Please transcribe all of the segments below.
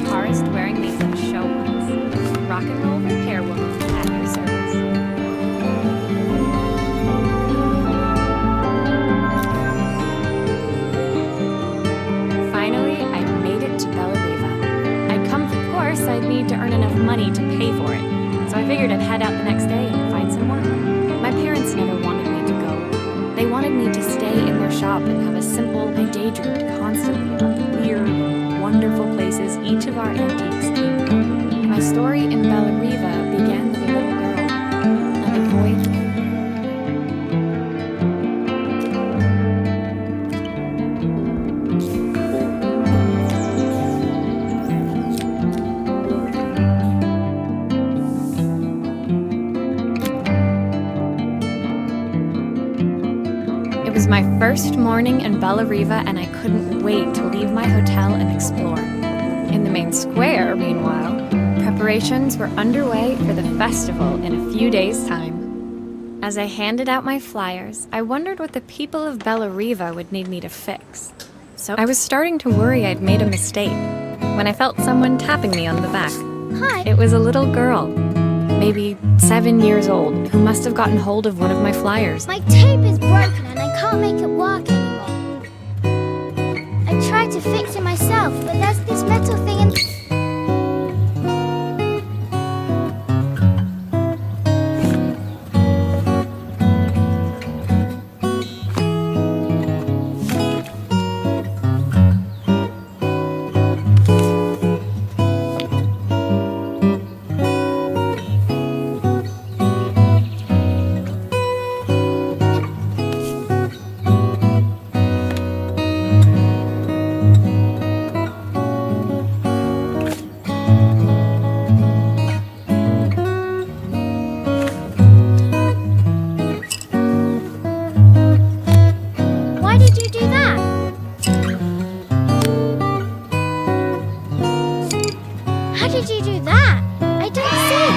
guitarist wearing these show ones. Rock and roll repair woman at your service. Finally, I made it to Bella Riva. I'd come for the course, I'd need to earn enough money to pay for it. So I figured I'd head out the next day and find some work. My parents never wanted me to go. They wanted me to stay in their shop and have a simple, I daydreamed constantly about the weird, wonderful places each of our antiques came from. My story in Bella Riva began with a little girl and a boy. It was my first morning in Bella Riva, and I couldn't wait to leave my hotel and explore. In the main square, meanwhile, preparations were underway for the festival in a few days' time. As I handed out my flyers, I wondered what the people of Bella Riva would need me to fix. So I was starting to worry I'd made a mistake when I felt someone tapping me on the back. Hi. It was a little girl, maybe 7 years old, who must have gotten hold of one of my flyers. My tape is broken and I can't make it work anymore. I tried to fix it myself, but there's this metal thing in... Why did you do that? How did you do that? I don't see.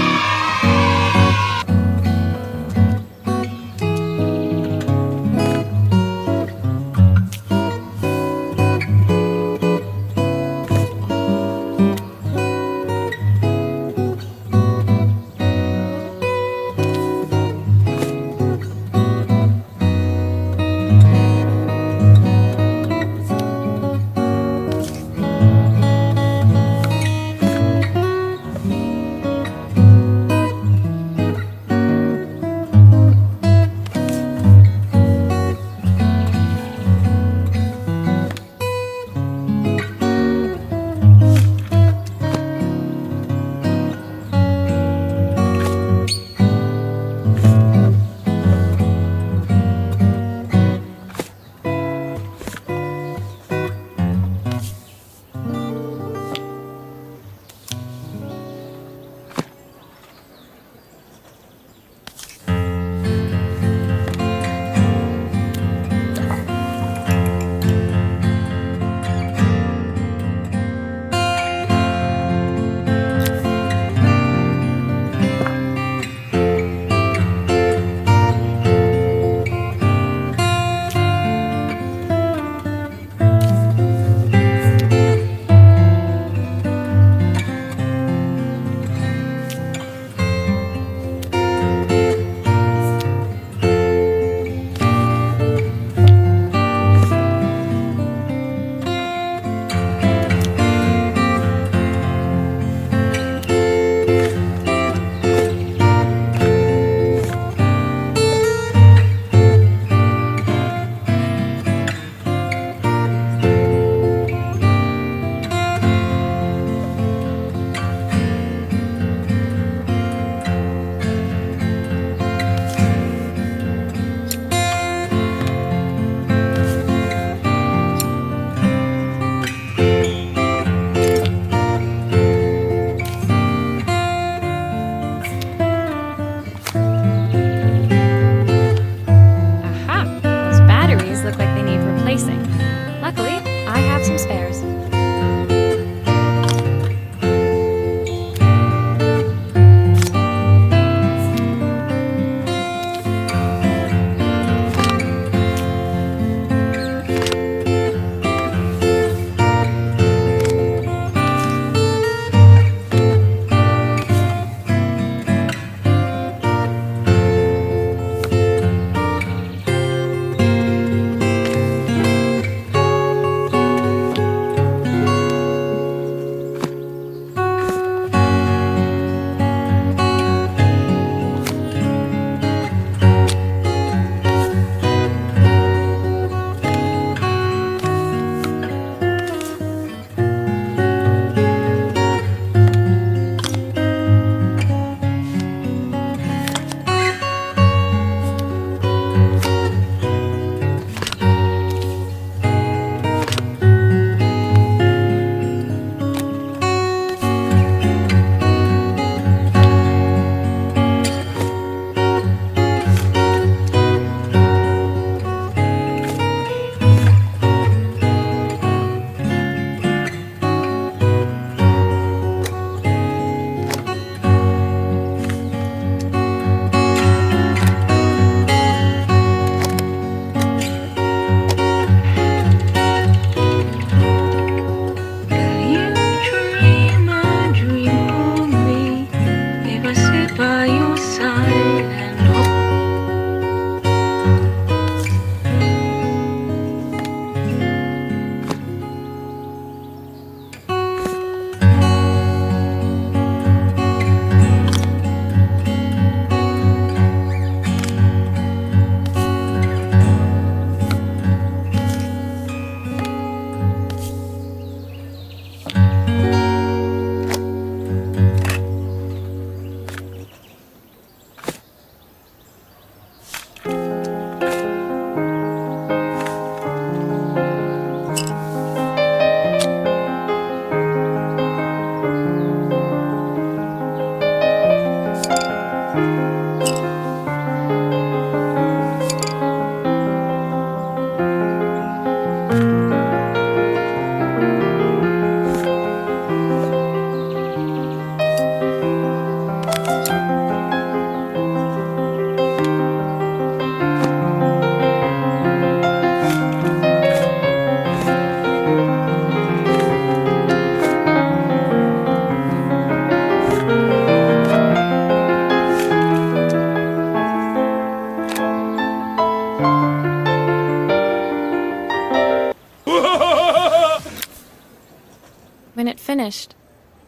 finished,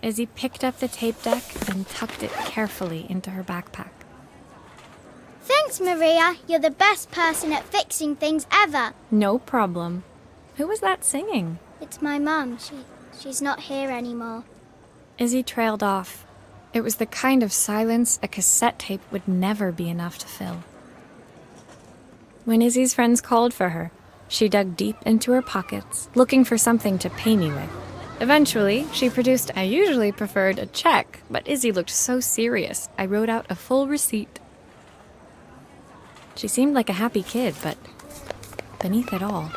Izzy picked up the tape deck and tucked it carefully into her backpack. Thanks, Maria. You're the best person at fixing things ever. No problem. Who was that singing? It's my mum. She's not here anymore. Izzy trailed off. It was the kind of silence a cassette tape would never be enough to fill. When Izzy's friends called for her, she dug deep into her pockets, looking for something to pay me with. Eventually, she produced. I usually preferred a check, but Izzy looked so serious, I wrote out a full receipt. She seemed like a happy kid, but beneath it all,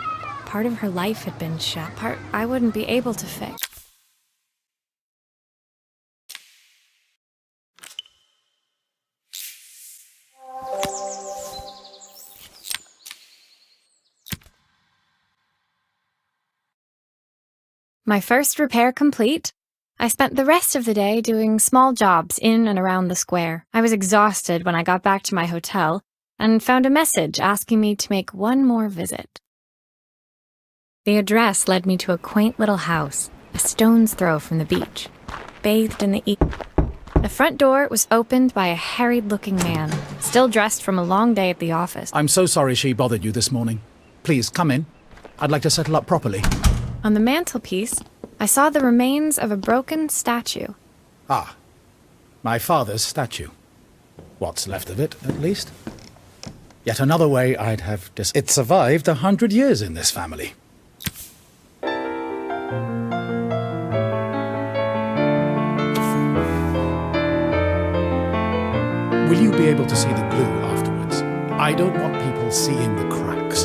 part of her life had been shot, part I wouldn't be able to fix. My first repair complete, I spent the rest of the day doing small jobs in and around the square. I was exhausted when I got back to my hotel and found a message asking me to make one more visit. The address led me to a quaint little house, a stone's throw from the beach, bathed in the The front door was opened by a harried-looking man, still dressed from a long day at the office. I'm so sorry she bothered you this morning. Please, come in. I'd like to settle up properly. On the mantelpiece, I saw the remains of a broken statue. Ah, my father's statue. What's left of it, at least. Yet another way I'd have It survived 100 years in this family. Will you be able to see the glue afterwards? I don't want people seeing the cracks.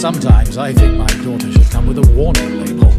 Sometimes I think my daughter should come with a warning label.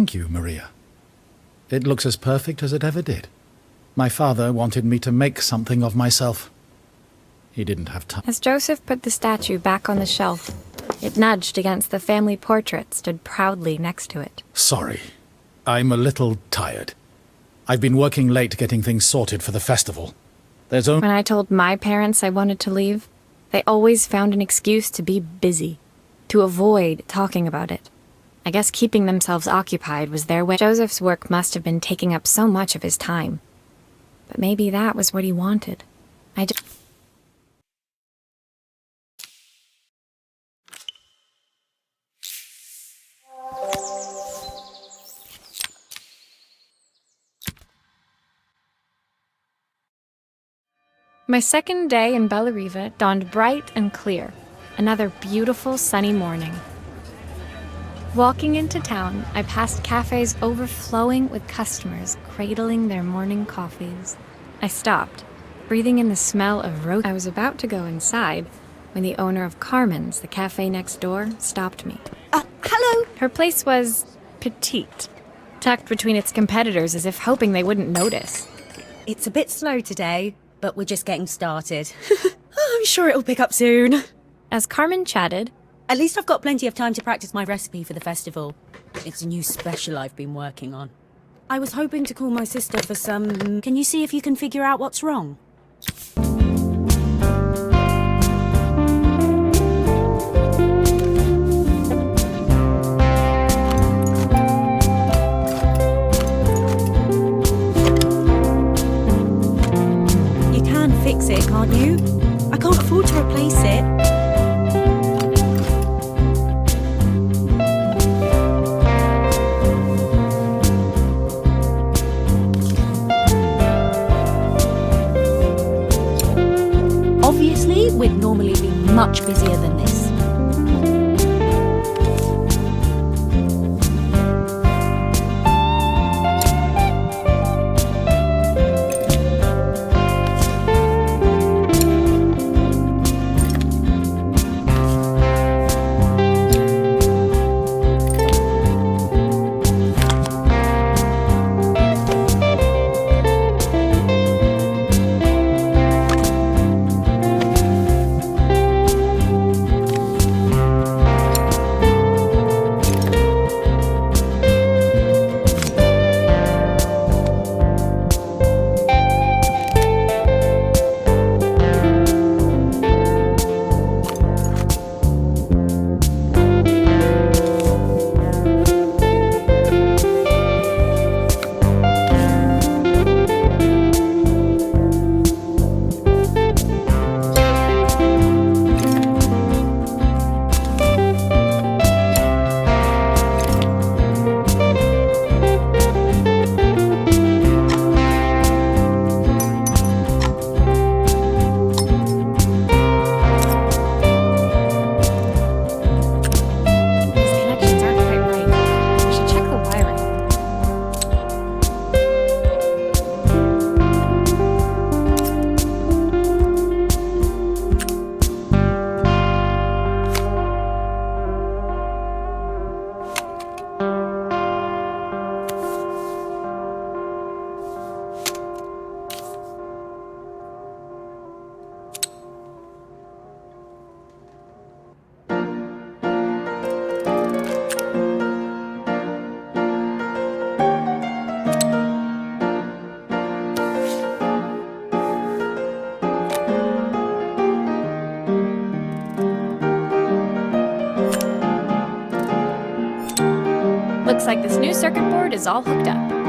Thank you, Maria. It looks as perfect as it ever did. My father wanted me to make something of myself. He didn't have time. As Joseph put the statue back on the shelf, it nudged against the family portrait stood proudly next to it. Sorry. I'm a little tired. I've been working late getting things sorted for the festival. There's only... When I told my parents I wanted to leave, they always found an excuse to be busy, to avoid talking about it. I guess keeping themselves occupied was their way. Joseph's work must have been taking up so much of his time. But maybe that was what he wanted. My second day in Bellariva dawned bright and clear, another beautiful sunny morning. Walking into town, I passed cafes overflowing with customers cradling their morning coffees. I stopped, breathing in the smell of roast. I was about to go inside when the owner of Carmen's, the cafe next door, stopped me. Hello? Her place was petite, tucked between its competitors as if hoping they wouldn't notice. It's a bit slow today, but we're just getting started. I'm sure it'll pick up soon. As Carmen chatted, At least I've got plenty of time to practice my recipe for the festival. It's a new special I've been working on. I was hoping to call my sister for some... Can you see if you can figure out what's wrong? You can fix it, can't you? I can't afford to replace it. Obviously, we'd normally be much busier than this. looks like this new circuit board is all hooked up.